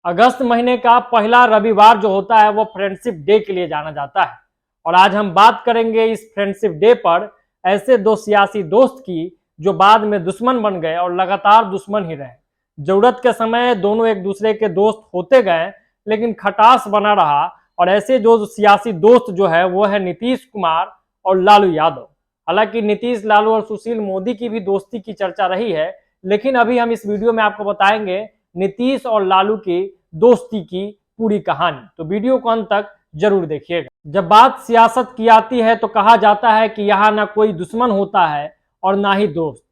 अगस्त महीने का पहला रविवार जो होता है वो फ्रेंडशिप डे के लिए जाना जाता है। और आज हम बात करेंगे इस फ्रेंडशिप डे पर ऐसे दो सियासी दोस्त की जो बाद में दुश्मन बन गए और लगातार दुश्मन ही रहे। जरूरत के समय दोनों एक दूसरे के दोस्त होते गए, लेकिन खटास बना रहा। और ऐसे जो सियासी दोस्त जो है वो है नीतीश कुमार और लालू यादव। हालांकि नीतीश, लालू और सुशील मोदी की भी दोस्ती की चर्चा रही है, लेकिन अभी हम इस वीडियो में आपको बताएंगे नीतीश और लालू की दोस्ती की पूरी कहानी। तो वीडियो को अंत तक जरूर देखिएगा। जब बात सियासत की आती है तो कहा जाता है कि यहाँ ना कोई दुश्मन होता है और ना ही दोस्त।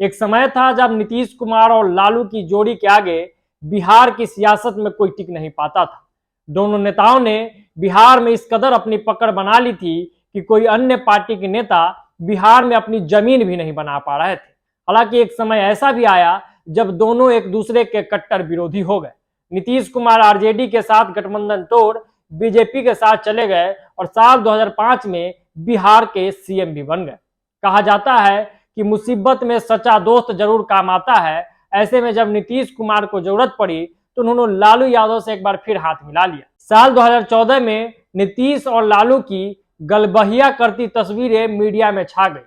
एक समय था जब नीतीश कुमार और लालू की जोड़ी के आगे बिहार की सियासत में कोई टिक नहीं पाता था। दोनों नेताओं ने बिहार में इस कदर अपनी पकड़ बना ली थी कि कोई अन्य पार्टी के नेता बिहार में अपनी जमीन भी नहीं बना पा रहे थे। हालांकि एक समय ऐसा भी आया जब दोनों एक दूसरे के कट्टर विरोधी हो गए। नीतीश कुमार आरजेडी के साथ गठबंधन तोड़ बीजेपी के साथ चले गए और साल 2005 में बिहार के सीएम भी बन गए। कहा जाता है कि मुसीबत में सच्चा दोस्त जरूर काम आता है। ऐसे में जब नीतीश कुमार को जरूरत पड़ी तो उन्होंने लालू यादव से एक बार फिर हाथ मिला लिया। साल 2014 में नीतीश और लालू की गलबहिया करती तस्वीरें मीडिया में छा गई।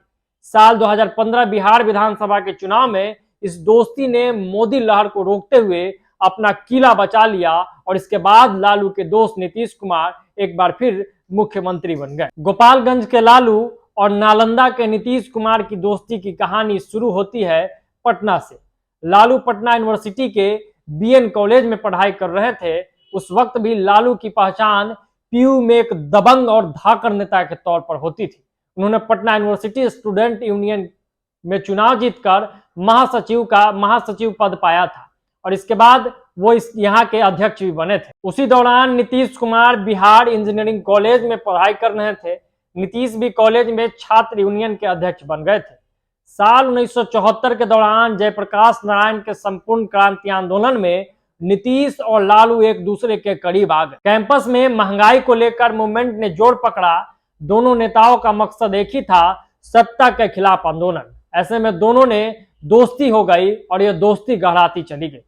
साल 2015 बिहार विधानसभा के चुनाव में इस दोस्ती ने मोदी लहर को रोकते हुए अपना किला बचा लिया और इसके बाद लालू के दोस्त नीतीश कुमार एक बार फिर मुख्यमंत्री बन गए। गोपालगंज के लालू और नालंदा के नीतीश कुमार की दोस्ती की कहानी शुरू होती है पटना से। लालू पटना यूनिवर्सिटी के बीएन कॉलेज में पढ़ाई कर रहे थे। उस वक्त भी लालू की पहचान पीयू में एक दबंग और धाकड़ नेता के तौर पर होती थी। उन्होंने पटना यूनिवर्सिटी स्टूडेंट यूनियन में चुनाव जीतकर महासचिव पद पाया था और इसके बाद वो यहाँ के अध्यक्ष भी बने थे। उसी दौरान नीतीश कुमार बिहार इंजीनियरिंग कॉलेज में पढ़ाई कर रहे थे। नीतीश भी कॉलेज में छात्र यूनियन के अध्यक्ष बन गए थे। साल 1974 के दौरान जयप्रकाश नारायण के संपूर्ण क्रांति आंदोलन में नीतीश और लालू एक दूसरे के करीब आ गए। कैंपस में महंगाई को लेकर मूवमेंट ने जोर पकड़ा। दोनों नेताओं का मकसद एक ही था, सत्ता के खिलाफ आंदोलन। ऐसे में दोनों ने दोस्ती हो गई और यह दोस्ती गहराती चली गई।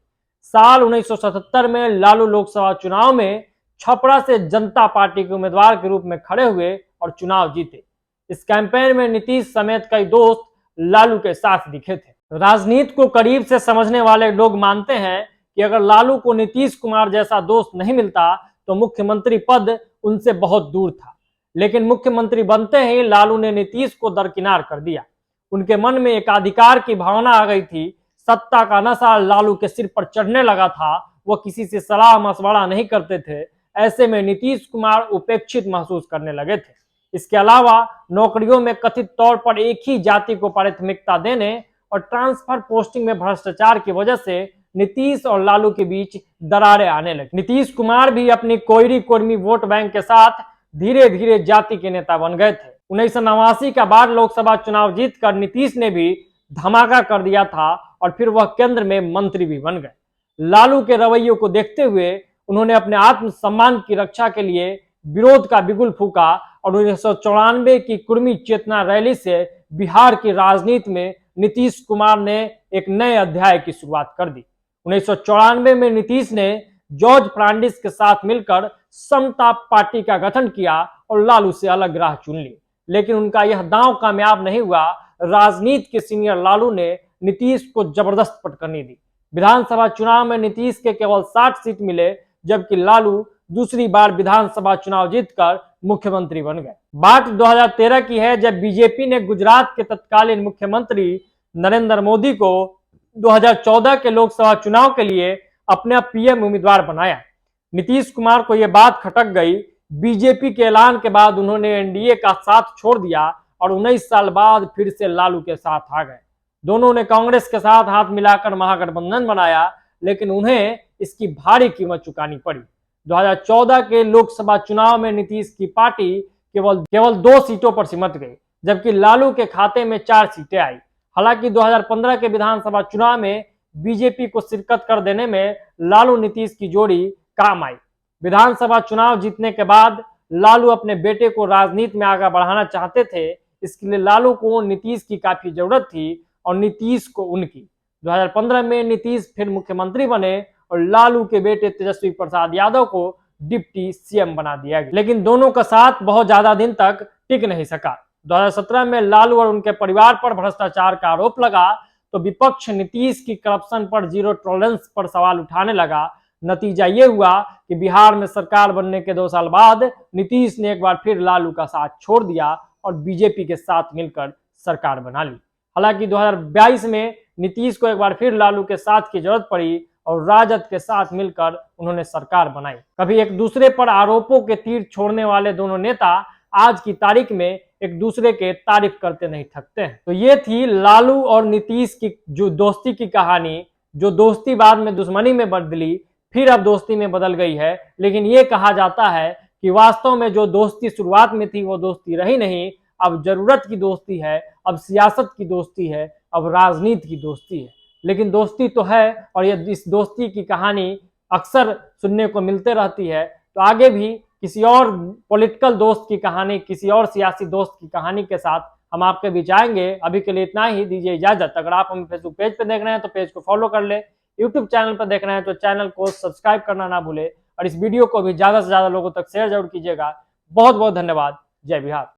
साल 1977 में लालू लोकसभा चुनाव में छपरा से जनता पार्टी के उम्मीदवार के रूप में खड़े हुए और चुनाव जीते। इस कैंपेन में नीतीश समेत कई दोस्त लालू के साथ दिखे थे। राजनीति को करीब से समझने वाले लोग मानते हैं कि अगर लालू को नीतीश कुमार जैसा दोस्त नहीं मिलता तो मुख्यमंत्री पद उनसे बहुत दूर था। लेकिन मुख्यमंत्री बनते ही लालू ने नीतीश को दरकिनार कर दिया। उनके मन में एकाधिकार की भावना आ गई थी। सत्ता का नशा लालू के सिर पर चढ़ने लगा था। वो किसी से सलाह मशवरा नहीं करते थे। ऐसे में नीतीश कुमार उपेक्षित महसूस करने लगे थे। इसके अलावा नौकरियों में कथित तौर पर एक ही जाति को प्राथमिकता देने और ट्रांसफर पोस्टिंग में भ्रष्टाचार की वजह से नीतीश और लालू के बीच दरारें आने लगी। नीतीश कुमार भी अपनी कोयरी कोर्मी वोट बैंक के साथ धीरे धीरे जाति के नेता बन गए थे। 1989 का बाद लोकसभा चुनाव जीतकर नीतीश ने भी धमाका कर दिया था और फिर वह केंद्र में मंत्री भी बन गए। लालू के रवैये को देखते हुए उन्होंने अपने आत्मसम्मान की रक्षा के लिए विरोध का बिगुल फूका और 1994 की कुर्मी चेतना रैली से बिहार की राजनीति में नीतीश कुमार ने एक नए अध्याय की शुरुआत कर दी। 1994 में नीतीश ने जॉर्ज फर्नांडिस के साथ मिलकर समता पार्टी का गठन किया और लालू से अलग राह चुन ली। लेकिन उनका यह दांव कामयाब नहीं हुआ। राजनीति के सीनियर लालू ने नीतीश को जबरदस्त पटकनी दी। विधानसभा चुनाव में नीतीश के केवल 60 सीट मिले, जबकि लालू दूसरी बार विधानसभा चुनाव जीतकर मुख्यमंत्री बन गए। बात 2013 की है, जब बीजेपी ने गुजरात के तत्कालीन मुख्यमंत्री नरेंद्र मोदी को 2014 के लोकसभा चुनाव के लिए अपना पीएम उम्मीदवार बनाया। नीतीश कुमार को यह बात खटक गई। बीजेपी के ऐलान के बाद उन्होंने एनडीए का साथ छोड़ दिया और 19 साल बाद फिर से लालू के साथ आ गए। दोनों ने कांग्रेस के साथ हाथ मिलाकर महागठबंधन बनाया, लेकिन उन्हें इसकी भारी कीमत चुकानी पड़ी। 2014 के लोकसभा चुनाव में नीतीश की पार्टी केवल 2 सीटों पर सिमट गई, जबकि लालू के खाते में 4 सीटें आई। हालांकि 2015 के विधानसभा चुनाव में बीजेपी को शिरकत कर देने में लालू नीतीश की जोड़ी काम आई। विधानसभा चुनाव जीतने के बाद लालू अपने बेटे को राजनीति में आगे बढ़ाना चाहते थे। इसके लिए लालू को नीतीश की काफी जरूरत थी और नीतीश को उनकी। 2015 में नीतीश फिर मुख्यमंत्री बने और लालू के बेटे तेजस्वी प्रसाद यादव को डिप्टी सीएम बना दिया गया। लेकिन दोनों का साथ बहुत ज्यादा दिन तक टिक नहीं सका। 2017 में लालू और उनके परिवार पर भ्रष्टाचार का आरोप लगा तो विपक्ष नीतीश की करप्शन पर जीरो टॉलरेंस पर सवाल उठाने लगा। नतीजा ये हुआ कि बिहार में सरकार बनने के 2 साल बाद नीतीश ने एक बार फिर लालू का साथ छोड़ दिया और बीजेपी के साथ मिलकर सरकार बना ली। हालांकि 2022 में नीतीश को एक बार फिर लालू के साथ की जरूरत पड़ी और राजद के साथ मिलकर उन्होंने सरकार बनाई। कभी एक दूसरे पर आरोपों के तीर छोड़ने वाले दोनों नेता आज की तारीख में एक दूसरे के तारीफ करते नहीं थकते हैं। तो ये थी लालू और नीतीश की जो दोस्ती की कहानी, जो दोस्ती बाद में दुश्मनी में बदली, फिर अब दोस्ती में बदल गई है। लेकिन ये कहा जाता है कि वास्तव में जो दोस्ती शुरुआत में थी वो दोस्ती रही नहीं। अब जरूरत की दोस्ती है, अब सियासत की दोस्ती है, अब राजनीति की दोस्ती है। लेकिन दोस्ती तो है और ये इस दोस्ती की कहानी अक्सर सुनने को मिलते रहती है। तो आगे भी किसी और पॉलिटिकल दोस्त की कहानी, किसी और सियासी दोस्त की कहानी के साथ हम आपके बीच आएंगे। अभी के लिए इतना ही, दीजिए इजाजत। अगर आप हमें फेसबुक पेज पे देख रहे हैं तो पेज को फॉलो कर ले, यूट्यूब चैनल पर देख रहे हैं तो चैनल को सब्सक्राइब करना ना भूले और इस वीडियो को भी ज्यादा से ज्यादा लोगों तक शेयर जरूर कीजिएगा। बहुत बहुत धन्यवाद। जय बिहार।